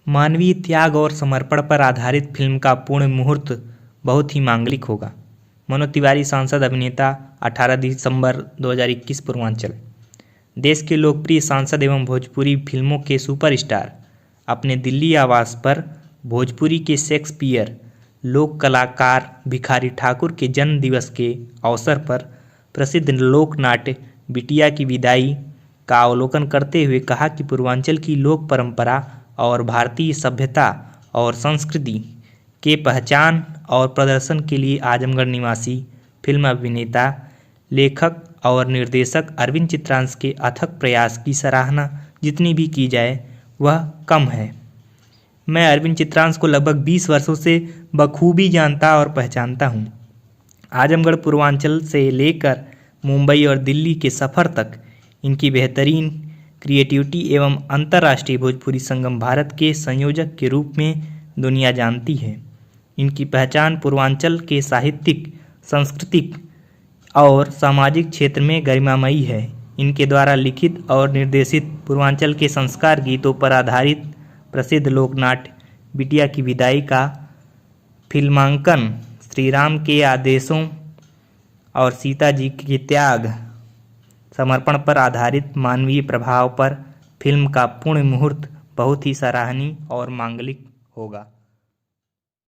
मानवीय त्याग और समर्पण पर आधारित फिल्म का पूर्ण मुहूर्त बहुत ही मांगलिक होगा। मनोज तिवारी, सांसद, अभिनेता, 18 दिसंबर 2021 पूर्वांचल। देश के लोकप्रिय सांसद एवं भोजपुरी फिल्मों के सुपरस्टार अपने दिल्ली आवास पर भोजपुरी के शेक्सपियर लोक कलाकार भिखारी ठाकुर के जन्म दिवस के अवसर पर प्रसिद्ध लोक नाट्य बिटिया की विदाई का अवलोकन करते हुए कहा कि पूर्वांचल की लोक परंपरा और भारतीय सभ्यता और संस्कृति के पहचान और प्रदर्शन के लिए आजमगढ़ निवासी फिल्म अभिनेता, लेखक और निर्देशक अरविंद चित्रांश के अथक प्रयास की सराहना जितनी भी की जाए वह कम है। मैं अरविंद चित्रांश को लगभग 20 वर्षों से बखूबी जानता और पहचानता हूँ। आजमगढ़ पूर्वांचल से लेकर मुंबई और दिल्ली के सफ़र तक इनकी बेहतरीन क्रिएटिविटी एवं अंतर्राष्ट्रीय भोजपुरी संगम भारत के संयोजक के रूप में दुनिया जानती है। इनकी पहचान पूर्वांचल के साहित्यिक, सांस्कृतिक और सामाजिक क्षेत्र में गरिमामयी है। इनके द्वारा लिखित और निर्देशित पूर्वांचल के संस्कार गीतों पर आधारित प्रसिद्ध लोकनाट्य बिटिया की विदाई का फिल्मांकन श्री राम के आदेशों और सीता जी के त्याग समर्पण पर आधारित मानवीय प्रभाव पर फिल्म का पूर्ण मुहूर्त बहुत ही सराहनीय और मांगलिक होगा।